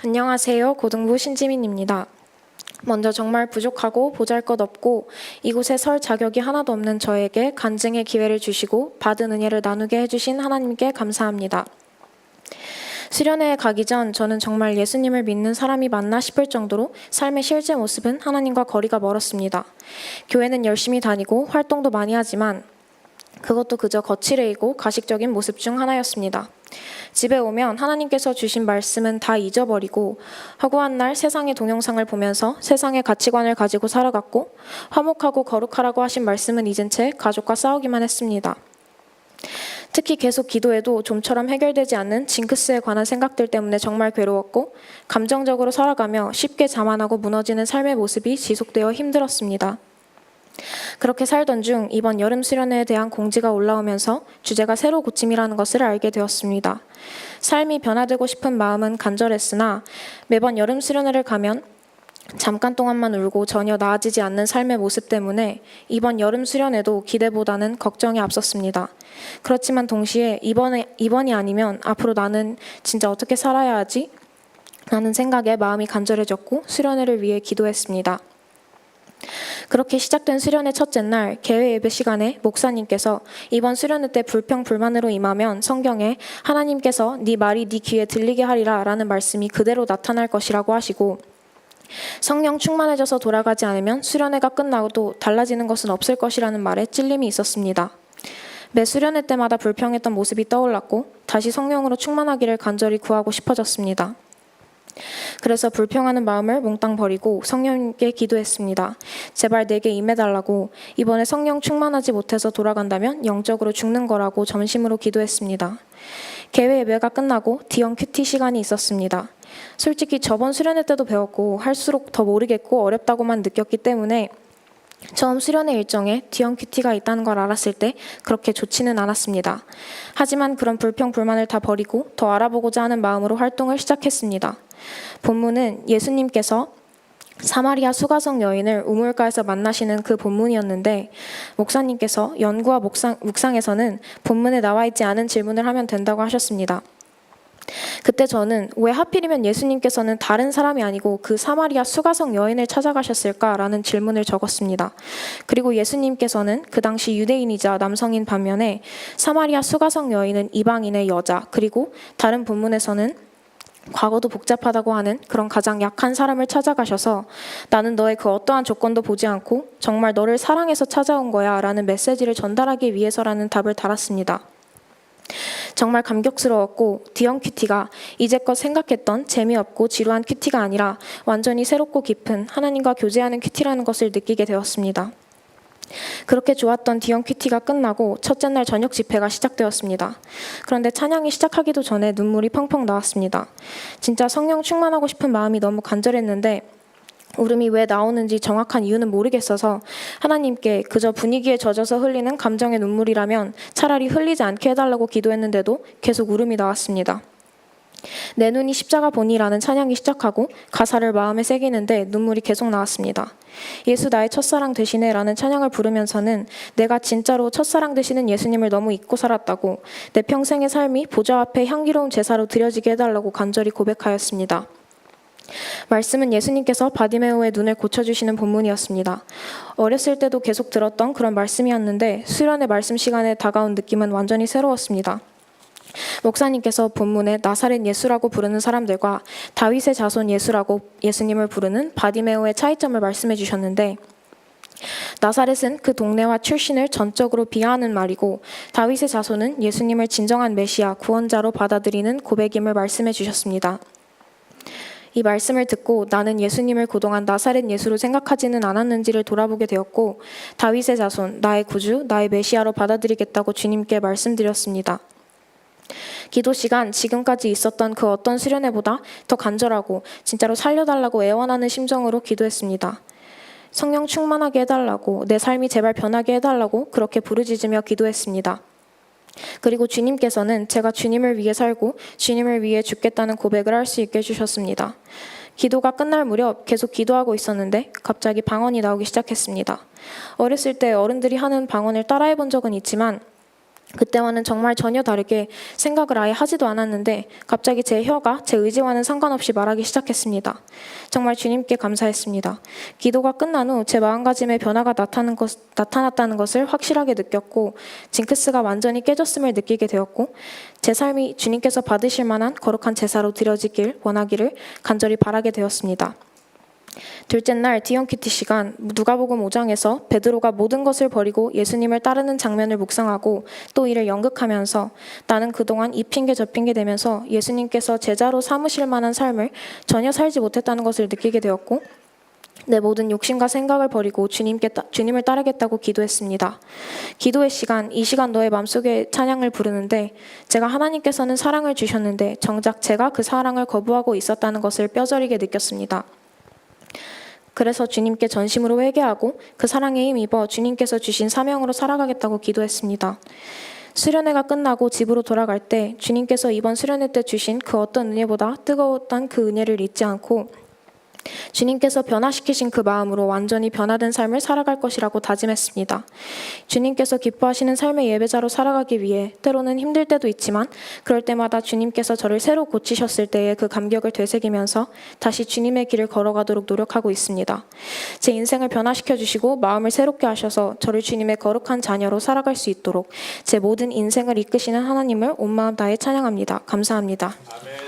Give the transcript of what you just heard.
안녕하세요. 고등부 신지민입니다. 먼저 정말 부족하고 보잘것없고 이곳에 설 자격이 하나도 없는 저에게 간증의 기회를 주시고 받은 은혜를 나누게 해주신 하나님께 감사합니다. 수련회에 가기 전 저는 정말 예수님을 믿는 사람이 맞나 싶을 정도로 삶의 실제 모습은 하나님과 거리가 멀었습니다. 교회는 열심히 다니고 활동도 많이 하지만 그것도 그저 거칠애이고 가식적인 모습 중 하나였습니다. 집에 오면 하나님께서 주신 말씀은 다 잊어버리고 허구한 날 세상의 동영상을 보면서 세상의 가치관을 가지고 살아갔고 화목하고 거룩하라고 하신 말씀은 잊은 채 가족과 싸우기만 했습니다. 특히 계속 기도해도 좀처럼 해결되지 않는 징크스에 관한 생각들 때문에 정말 괴로웠고 감정적으로 살아가며 쉽게 자만하고 무너지는 삶의 모습이 지속되어 힘들었습니다. 그렇게 살던 중 이번 여름 수련회에 대한 공지가 올라오면서 주제가 새로 고침이라는 것을 알게 되었습니다. 삶이 변화되고 싶은 마음은 간절했으나 매번 여름 수련회를 가면 잠깐 동안만 울고 전혀 나아지지 않는 삶의 모습 때문에 이번 여름 수련회도 기대보다는 걱정이 앞섰습니다. 그렇지만 동시에 이번이 아니면 앞으로 나는 진짜 어떻게 살아야 하지? 라는 생각에 마음이 간절해졌고 수련회를 위해 기도했습니다. 그렇게 시작된 수련회 첫째 날 개회 예배 시간에 목사님께서 이번 수련회 때 불평불만으로 임하면 성경에 하나님께서 네 말이 네 귀에 들리게 하리라 라는 말씀이 그대로 나타날 것이라고 하시고 성령 충만해져서 돌아가지 않으면 수련회가 끝나고도 달라지는 것은 없을 것이라는 말에 찔림이 있었습니다. 매 수련회 때마다 불평했던 모습이 떠올랐고 다시 성령으로 충만하기를 간절히 구하고 싶어졌습니다. 그래서 불평하는 마음을 몽땅 버리고 성령님께 기도했습니다. 제발 내게 임해달라고, 이번에 성령 충만하지 못해서 돌아간다면 영적으로 죽는 거라고 전심으로 기도했습니다. 개회 예배가 끝나고 D형 큐티 시간이 있었습니다. 솔직히 저번 수련회 때도 배웠고 할수록 더 모르겠고 어렵다고만 느꼈기 때문에 처음 수련회 일정에 D형 큐티가 있다는 걸 알았을 때 그렇게 좋지는 않았습니다. 하지만 그런 불평 불만을 다 버리고 더 알아보고자 하는 마음으로 활동을 시작했습니다. 본문은 예수님께서 사마리아 수가성 여인을 우물가에서 만나시는 그 본문이었는데 목사님께서 연구와 묵상에서는 본문에 나와 있지 않은 질문을 하면 된다고 하셨습니다. 그때 저는 왜 하필이면 예수님께서는 다른 사람이 아니고 그 사마리아 수가성 여인을 찾아가셨을까라는 질문을 적었습니다. 그리고 예수님께서는 그 당시 유대인이자 남성인 반면에 사마리아 수가성 여인은 이방인의 여자, 그리고 다른 본문에서는 과거도 복잡하다고 하는 그런 가장 약한 사람을 찾아가셔서 나는 너의 그 어떠한 조건도 보지 않고 정말 너를 사랑해서 찾아온 거야 라는 메시지를 전달하기 위해서라는 답을 달았습니다. 정말 감격스러웠고 D형 큐티가 이제껏 생각했던 재미없고 지루한 큐티가 아니라 완전히 새롭고 깊은 하나님과 교제하는 큐티라는 것을 느끼게 되었습니다. 그렇게 좋았던 D형 큐티가 끝나고 첫째 날 저녁 집회가 시작되었습니다. 그런데 찬양이 시작하기도 전에 눈물이 펑펑 나왔습니다. 진짜 성령 충만하고 싶은 마음이 너무 간절했는데 울음이 왜 나오는지 정확한 이유는 모르겠어서 하나님께 그저 분위기에 젖어서 흘리는 감정의 눈물이라면 차라리 흘리지 않게 해달라고 기도했는데도 계속 울음이 나왔습니다. 내 눈이 십자가 보니라는 찬양이 시작하고 가사를 마음에 새기는데 눈물이 계속 나왔습니다. 예수 나의 첫사랑 되시네 라는 찬양을 부르면서는 내가 진짜로 첫사랑 되시는 예수님을 너무 잊고 살았다고, 내 평생의 삶이 보좌 앞에 향기로운 제사로 드려지게 해달라고 간절히 고백하였습니다. 말씀은 예수님께서 바디메오의 눈을 고쳐주시는 본문이었습니다. 어렸을 때도 계속 들었던 그런 말씀이었는데 수련의 말씀 시간에 다가온 느낌은 완전히 새로웠습니다. 목사님께서 본문에 나사렛 예수라고 부르는 사람들과 다윗의 자손 예수라고 예수님을 부르는 바디메오의 차이점을 말씀해 주셨는데 나사렛은 그 동네와 출신을 전적으로 비하하는 말이고 다윗의 자손은 예수님을 진정한 메시아, 구원자로 받아들이는 고백임을 말씀해 주셨습니다. 이 말씀을 듣고 나는 예수님을 그동안 나사렛 예수로 생각하지는 않았는지를 돌아보게 되었고 다윗의 자손, 나의 구주, 나의 메시아로 받아들이겠다고 주님께 말씀드렸습니다. 기도 시간, 지금까지 있었던 그 어떤 수련회보다 더 간절하고 진짜로 살려달라고 애원하는 심정으로 기도했습니다. 성령 충만하게 해달라고, 내 삶이 제발 변하게 해달라고 그렇게 부르짖으며 기도했습니다. 그리고 주님께서는 제가 주님을 위해 살고 주님을 위해 죽겠다는 고백을 할 수 있게 해주셨습니다. 기도가 끝날 무렵 계속 기도하고 있었는데 갑자기 방언이 나오기 시작했습니다. 어렸을 때 어른들이 하는 방언을 따라해 본 적은 있지만 그때와는 정말 전혀 다르게 생각을 아예 하지도 않았는데 갑자기 제 혀가 제 의지와는 상관없이 말하기 시작했습니다. 정말 주님께 감사했습니다. 기도가 끝난 후 제 마음가짐에 변화가 나타났다는 것을 확실하게 느꼈고 징크스가 완전히 깨졌음을 느끼게 되었고 제 삶이 주님께서 받으실 만한 거룩한 제사로 드려지길 원하기를 간절히 바라게 되었습니다. 둘째 날 디언큐티 시간 누가복음 5장에서 베드로가 모든 것을 버리고 예수님을 따르는 장면을 묵상하고 또 이를 연극하면서 나는 그동안 이 핑계 저 핑계 대면서 예수님께서 제자로 삼으실 만한 삶을 전혀 살지 못했다는 것을 느끼게 되었고 내 모든 욕심과 생각을 버리고 주님을 따르겠다고 기도했습니다. 기도의 시간, 이 시간 너의 마음속에 찬양을 부르는데 제가 하나님께서는 사랑을 주셨는데 정작 제가 그 사랑을 거부하고 있었다는 것을 뼈저리게 느꼈습니다. 그래서 주님께 전심으로 회개하고 그 사랑에 힘입어 주님께서 주신 사명으로 살아가겠다고 기도했습니다. 수련회가 끝나고 집으로 돌아갈 때 주님께서 이번 수련회 때 주신 그 어떤 은혜보다 뜨거웠던 그 은혜를 잊지 않고 주님께서 변화시키신 그 마음으로 완전히 변화된 삶을 살아갈 것이라고 다짐했습니다. 주님께서 기뻐하시는 삶의 예배자로 살아가기 위해 때로는 힘들 때도 있지만 그럴 때마다 주님께서 저를 새로 고치셨을 때의 그 감격을 되새기면서 다시 주님의 길을 걸어가도록 노력하고 있습니다. 제 인생을 변화시켜 주시고 마음을 새롭게 하셔서 저를 주님의 거룩한 자녀로 살아갈 수 있도록 제 모든 인생을 이끄시는 하나님을 온 마음 다해 찬양합니다. 감사합니다. 아멘.